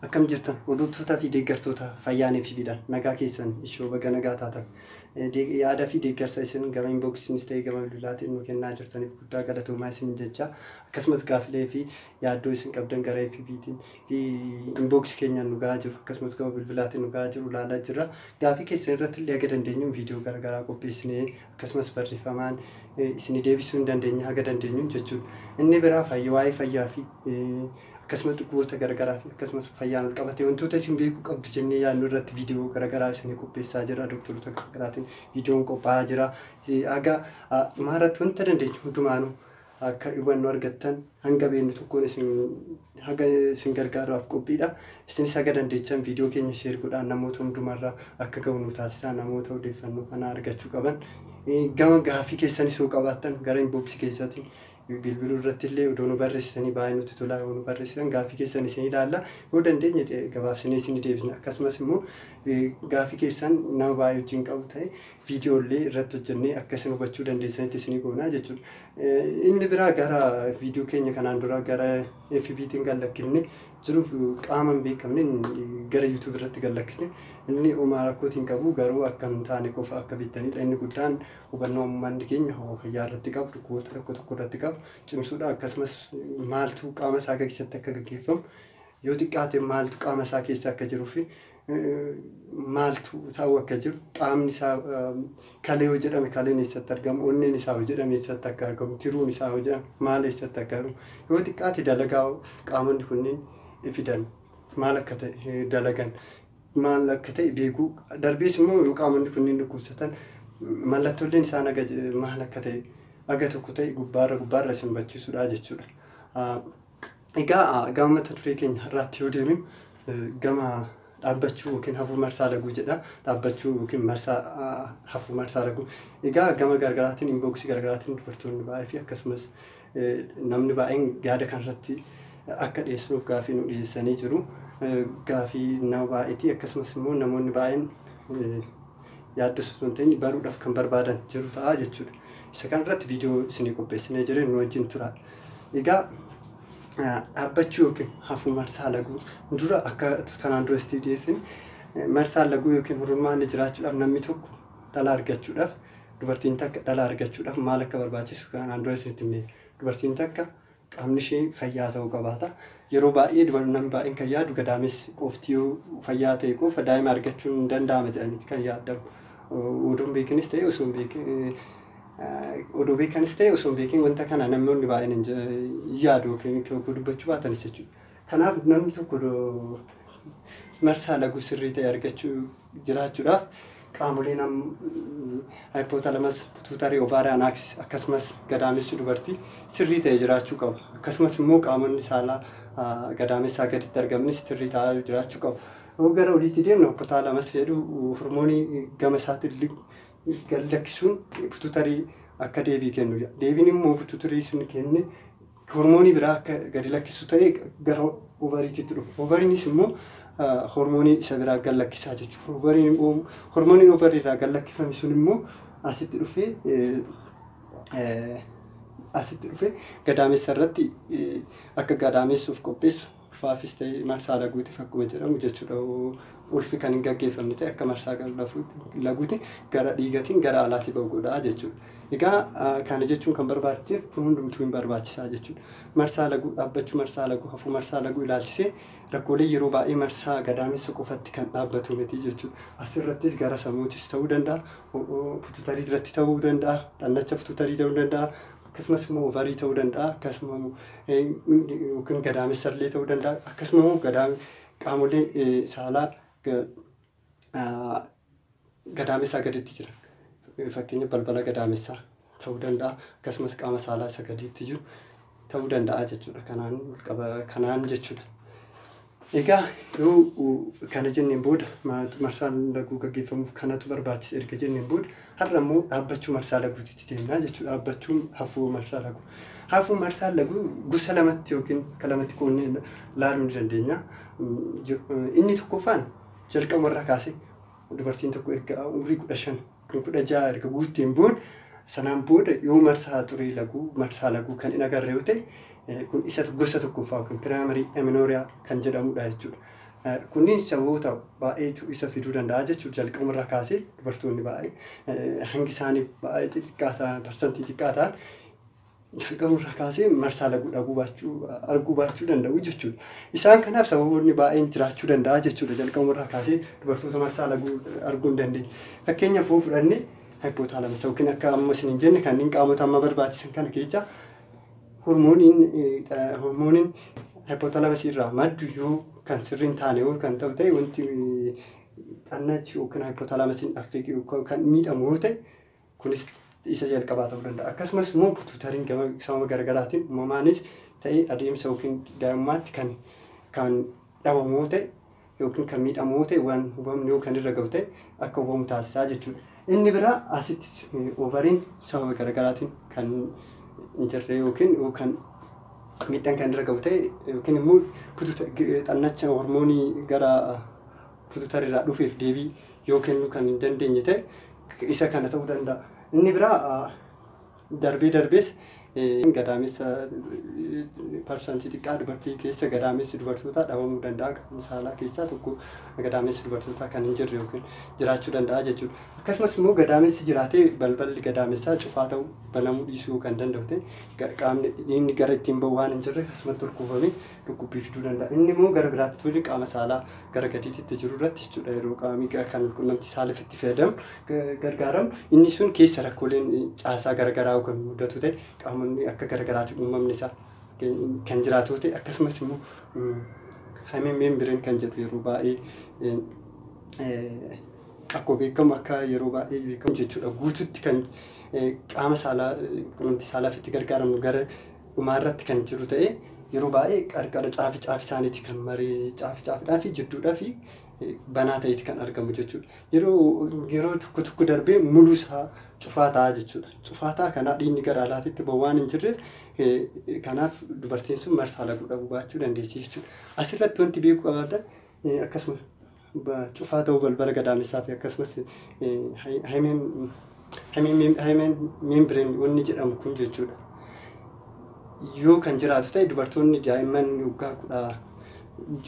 Akkam jirtan hordoftoota fi deeggartoota fayyaanii fi bidhaan nagaa keessan ishoo baga nagaa taatan yaada fi deeggarsa isin gama inboxiinis ta'ee gama bilbilaatiin nu kennaa jirtaniif guddaa galatoomaa isin jecha akkasumas gaafilee fi yaaddoo isin qabdan gara FB'tiin fi inbox keenyaan nu gahaa jiru akkasumas gama bilbilaatiin nu gahaa jiru ilaalaa jirra gaafii keessan irratti illee aga dandeenyuun viidiyoo garagaraa qopheessinee akkasumas barreeffamaan isin deebisuu hin dandeenya haga dandeenyuun jechuudha inni biraa waa'ee fayyaa fi akkasumas dhukkuboota garagaraa fi akkasumas fayyaan qabatee wantoota isin beekuu qabdu jennee yaadnu irratti viidiyoo garagaraa isin qopheessaa jira doktorota garaagaraatiin viidiyoon qophaa'aa jira aga maaratti wanta dandeenyu hundumaanuu akka hubannoo argattan hanga beeknu tokkoon isin gargaaruuf qophiidha isinis haga dandeechan viidiyoo keenya sheer godhaan namoota hundumarraa akka ga'u nu taasisaa namoota odeeffannoo kana argachuu qaban gama gaafii keessanis yoo qabaattan gara inbox keessaatiin bilbiluu irratti illee odoo nu barreessanii baay'ee nutti tolaa yoo nu barreessan gaafii keessan isin ilaalla yoo dandeenye gabaabsinee isin deebisna akkasumas immoo gaafii keessan nama baay'ee wajjin qabu ta'e viidiyoo illee irratti hojjennee akkasiin hubachuu dandeessanitti isinii goonaa jechuudha inni biraa gara viidiyoo keenya kanaan dura gara FB'tiin gallakkifne jiruuf qaama hin beekamne gara YouTube irratti gallakkisne inni uumaa rakkootiin qabu garuu akka hin taane qofa akka beektanidha inni guddaan hubannoo uummanni keenya fayyaa irratti qabu dhukkuboota tokko irratti qabu cimsuudha akkasumas maaltu qaama isaa keessatti akka gaggeeffamu yoo xiqqaate maaltu qaama isaa keessa akka jiruu fi maaltu ta'uu akka jiru qaamni isaa kalee yoo jedhame kaleen eessatti argamu onneen isaa yoo jedhame eessatti akka argamu tiruun isaa yoo jedhame maal eessatti akka argamu yoo xiqqaate dalagaa qaamonni kunneen fidan maal akka ta'e dalagan maal akka ta'e beekuu darbees immoo yoo qaamonni kunneen dhukkubsatan mallattooleen isaan maal akka ta'e aga tokko ta'e gubbaarra isin hubachiisuudha jechuudha egaa gama mata duree keenya irratti yoo deemnu gama dhaabbachuu yookiin hafuu marsaa laguu jedha dhaabbachuu yookiin hafuu marsaa laguu egaa gama gargaraatiin inboxii gargaraatiin dubartoonni baay'ee fi akkasumas namni baay'een yaada kanarratti akka dhiyeessuuf gaafii nu dhiyeessanii jiru gaafii nama baay'eeti akkasumas immoo namoonni baay'een yaaddoo ta'in baruudhaaf kan barbaadan jiru ta'a jechuudha isa kanarratti viidiyoo isinii qopheessinee jireen nu wajjin tura egaa dhaabbachuu yookiin hafuu marsaa laguu dura akka tanaan dura itti dhiyeessin marsaa laguu yookiin hormoonni jiraachuudhaaf namni tokko dhala argachuudhaaf dubartiin takka dhala argachuudhaaf maal akka barbaachisu kanaan dura isinitti himne dubartiin takka qaamni ishee fayyaa ta'uu qabaata yeroo baay'ee namni baay'een kan yaadu gadaamessi qofti yoo fayyaa ta'e qofa daa'ima argachuun hin danda'ama jedhaniiti kan yaadamu oduun beekanis ta'e osoo hin beekin odoo beekanis ta'e osoo hin beekin wanta kana namoonni baay'een yaadu yookiin dubbachuu baatanis jechuudha. Kanaaf namni tokko marsaa laguu sirrii ta'e argachuu jiraachuudhaaf qaamoleen hypothalamus pituitary ovarian axis akkasumas gadaamessi dubartii sirrii ta'e jiraachuu qaba. Akkasumas immoo qaamonni saalaa gadaamessaa gaditti argamanis sirrii ta'aa jiraachuu qaba. Yoo gara oliitti deemnu hypothalamus jedhu hormoonii gama isaatiin gallakkisuun pituitarii akka deebii kennu deebiin immoo pituitarii sun kenne hormoonii biraa akka gadi lakkisu ta'e gara ovariititti dhufu ovariinis immoo hormoonii isa biraa gallakkisaa jechuudha hormooniin ovarii irraa gallakkifame sun immoo asitti dhufee gadaamessa irratti akka gadaamessuuf qopheessu ulfaafis ta'e marsaa laguutiif akkuma jedhamu jechuudha ulfi kan hin gaggeeffamne ta'e akka marsaa laguutiin gara dhiigatiin gara alaatti ba'u godhaa jechuudha. Egaa kana jechuun kan barbaachiseef kun hundumtuu hin barbaachisaa jechuudha. Marsaa laguu dhaabbachuu marsaa laguu hafuu marsaa laguu ilaalchisee rakkoolee yeroo baay'ee marsaa gadaamessa qofatti kan dhaabbatu miti jechuudha. Asirrattis gara sammuutis ta'uu danda'a, pituitarii irratti ta'uu danda'a, xannacha pituitarii ta'uu danda'a. Akkasumas immoo ovarii ta'uu danda'a akkasumas yookiin gadaamessa illee ta'uu danda'a akkasumas immoo qaamolee saalaa gadaamessaa gaditti jiran fakkeenya balbala gadaamessaa ta'uu danda'a akkasumas qaama saalaa isa gaditti jiru ta'uu danda'a jechuudha kanaan jechuudha. Egaa yoo kana jenneen booda marsaan laguu gaggeeffamuuf kanatu barbaachisa erga jenneen booda har'a immoo dhaabbachuu marsaa laguutti deemnaa jechuudha. Dhaabbachuun hafuu marsaa laguu. Hafuu marsaa laguu gosa lamatti yookiin akka lamatti qoonnee ilaaluu ni dandeenya. Inni tokkoffaan jalqabarraa kaasee dubartiin tokko erga umrii 15 kan 16 erga guutteen booda sanaan booda yoo marsaa xurii laguu marsaa laguu kan hin agarre yoo ta'e kun isa gosa tokkoffaa kun piraayimari amenooриyaa kan jedhamudha jechuudha. Kunniin sababoota baay'eetu isa fiduu danda'a jechuudha. Jalqabumarraa kaasee dubartoonni baay'ee hangi isaanii baay'ee xixiqqaa ta'an parsantii xiqqaa ta'an jalqabumarraa kaasee marsaa laguu arguu baachuu danda'u jechuudha. Isaan kanaaf sababoonni baay'een jiraachuu danda'a jechuudha. Jalqabumarraa kaasee dubartoota marsaa laguu arguu hin dandeenye. Fakkeenyaaf yoo fudhanne hypothalamus yookiin akka amma isin jenne kanneen qaamota amma barbaachisan kana keessa hormooniin hypothalamus irraa maddu yoo kan sirriin taane yoo kan ta'u ta'e wanti xannachi yookiin hypothalamusin affeeqee kan miidhamu yoo ta'e kunis isa jalqabaa ta'uu danda'a. Akkasumas immoo pituitariin sababa garaagaraatiin uumamaanis ta'ee adeemsa yookiin daa'immaatti kan dhabamu yoo ta'e yookiin kan miidhamu yoo ta'e waan hubamni yookaan irra gahu ta'e akka hubamu taasisaa jechuudha. Inni biraa asitti ovariin sababa garaagaraatiin kan hin jirre yookiin miidhaan kan irra gahu ta'e yookiin immoo xannacha hormoonii gara pituitarii dhufeef deebii yoo kennu kan hin dandeenye ta'e isa kana ta'uu danda'a. Inni biraa darbees gadaamessa parsantii xiqqaa dubartii keessa gadaamessi dubartootaa dhabamuu danda'a. Misaalaa keessaa tokko gadaamessi dubartootaa kan hin jirre yookiin jiraachuu danda'a jechuudha. Akkasumas immoo gadaamessi jiraatee balballi gadaamessaa cufaa ta'uu banamuu dhiisuu kan danda'u ta'e qaamni inni gara ittiin bahu waan hin jirre akkasumatti holkuufamee dhukkubbii fiduu danda'a. Inni immoo gara biraatti fuudhee qaama saalaa gara gadiitti jiru irratti jechuudha. Yeroo qaamni kan quunnamtii saalaaf itti fayyadamu gargaaramu inni sun keessa rakkooleen caasaa garaagaraa kan mudatu ta'e qaamonni akka garaagaraatti uumamni isaa kan jiraatu ta'e akkasumas immoo hameen meembireen kan jedhu yeroo baay'ee akkoo beekamu akka yeroo baay'ee beekamu jechuudha. Guututti kan qaama saalaa quunnamtii saalaaf itti gargaaramnu gara dhumaarratti kan jiru ta'e yeroo baay'ee qarqara caafi isaaniitti kan maree caafiidhaa fi jidduudhaa fi banaa ta'etti kan argamu jechuudha. Yeroo tokko darbee muluu isaa cufaa ta'a jechuudha. Cufaa ta'a kanaa dhiigni gara alaatitti bahu waan hin jirreef kanaaf dubartiin sun marsaa laguu dhabuu baachuu dandeessi jechuudha. Asirratti wanti beekuu qabaatan akkasumas cufaa ta'uu balbala gadaamessaa fi akkasumas hameen meembireen wanni jedhamu kun jechuudha. Yoo kan jiraatu ta'e dubartoonni daa'imman waggaa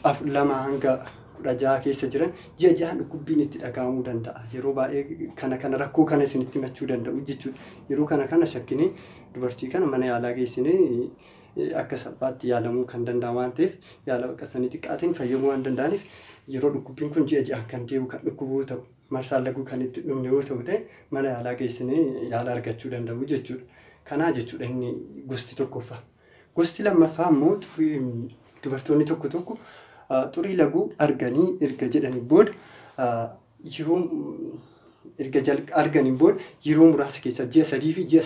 12 hanga 16 keessa jiran ji'a ja'aan dhukkubbiin itti dhaga'amuu danda'a. Yeroo baay'ee kana rakkoo kana isinitti himachuu danda'u jechuudha. Yeroo kana shakkinee dubartii kana mana yaalaa geessinee akka salphaatti yaalamuu kan danda'u waan ta'eef yaala baqasanii xiqqaatiin fayyamuu waan danda'aniif yeroo dhukkubbiin kun ji'a ja'aan kan deemu kan dhukkubuu ta'u marsaa laguu kan itti dhumne yoo ta'u ta'e mana yaalaa geessinee yaala argachuu danda'u jechuudha. Kanaa jechuudha inni gosti tokkoffaa. Gosti lammaffaa immoo dubartoonni tokko xurii laguu arganii erga jedhanii booda yeroo erga arganii booda yeroo muraasa keessa ji'a 3 fi ji'a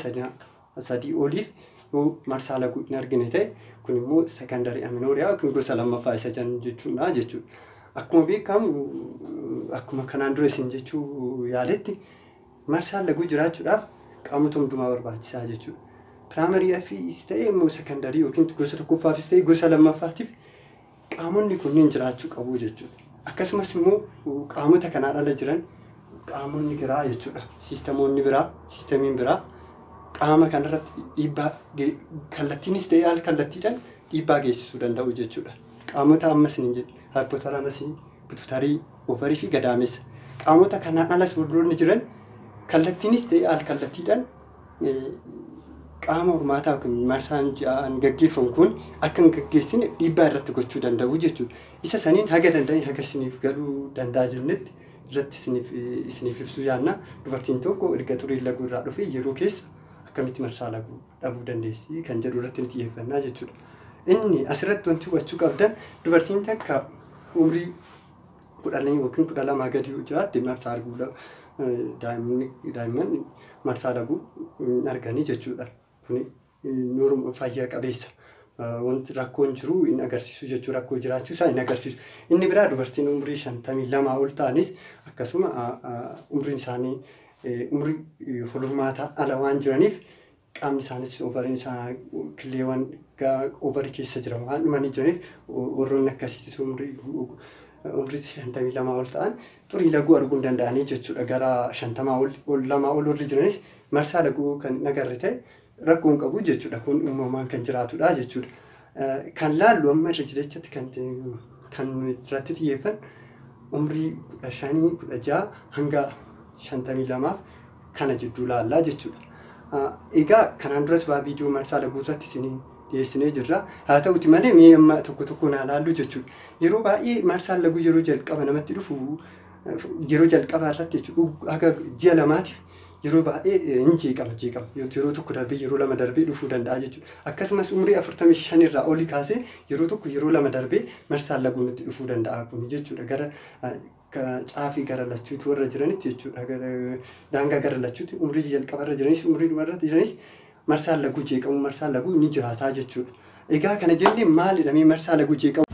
3 oliif yoo marsaa laguu hin argine ta'e kun immoo sekandarii amenooриyaa yookiin gosa lammaffaa isa jechuudha jechuudha. Akkuma beekamu akkuma kanaan dura isin jechuu yaaletti marsaa laguu jiraachuudhaaf qaamota hundumaa barbaachisaa jechuudha. Piraayimariyaa fi ta'e immoo sekandarii yookiin gosa tokkoffaafis ta'e gosa lammaffaatiif qaamonni kunniin jiraachuu qabu jechuudha. Akkasumas immoo qaamota kanaan ala jiran qaamonni biraa jechuudha. Siistamiin biraa qaama kanarratti dhiibbaa kallattiinis ta'e al kallattiidhaan dhiibbaa geessisuu danda'u jechuudha. Qaamota ammas hin jedhe hypothalamusii, pituitarii, ovarii fi gadaamessa. Qaamota kanaan alas warroonni jiran kallattiinis ta'e al kallattiidhaan qaama hormaataa yookiin marsaan ja'aan gaggeeffamu kun akka hin gaggeessine dhiibbaa irratti gochuu danda'u jechuudha. Isa saniin haga danda'e haga isiniif galuu danda'a jennetti irratti isiniif ibsuu yaadna. Dubartiin tokko erga xurii laguu irraa dhufee yeroo keessa akkamitti marsaa laguu dhabuu dandeessi kan jedhu irratti ni xiyyeeffannaa jechuudha. Inni asirratti wanti hubachuu qabdan dubartiin takka umrii 10 yookiin 12 gadi jiraatte marsaa arguu daa'imman marsaa laguu arganii jechuudha. Kuni noorma fayyaa qabeessa wanti rakkoon jiru hin agarsiisu jechuudha. Rakkoo jiraachuu isaa hin agarsiisu. Inni biraa dubartiin umrii 52 ol ta'anis akkasuma umriin isaanii umrii hormaataa ala waan jiraniif qaamni isaanis ovariin isaa killeewwan ovarii keessa jiran waan dhumanii jiraniif warroonni akkasiitis umrii umrii 52 ol ta'an xurii laguu arguu danda'anii jechuudha. Gara 50 ol lama ol warri jiranis marsaa laguu kan nagarre ta'e rakkoon qabu jechuudha. Kun uumamaan kan jiraatudha jechuudha. Kan laallu amma irra jirechatti kan irratti xiyyeeffan umrii 15 16 hanga 52 kana jidduu laallaa jechuudha. Egaa kanaan duras viidiyoo marsaa laguu irratti isin dhiyeessinee jirra. Haa ta'uti malee mee amma tokko naa laallu jechuudha. Yeroo baay'ee marsaan laguu yeroo jalqaba namatti dhufu yeroo jalqaba irratti jechuudha haga ji'a lamaatiif yeroo baay'ee hin jeeqama. Yeroo tokko darbee yeroo lama darbee dhufuu danda'a jechuudha. Akkasumas umrii 45 irraa olii kaasee yeroo tokko yeroo lama darbee marsaan laguu nutti dhufuu danda'a kun jechuudha. Gara caafii gara lachuutu warra jiranitti jechuudha. Daangaa gara lachuuti umrii jalqaba irra jiranis umrii dhuma irratti jiranis marsaan laguu jeeqamu marsaan laguu ni jiraata jechuudha. Egaa kana jennee maalidha mee marsaan laguu jeeqamu?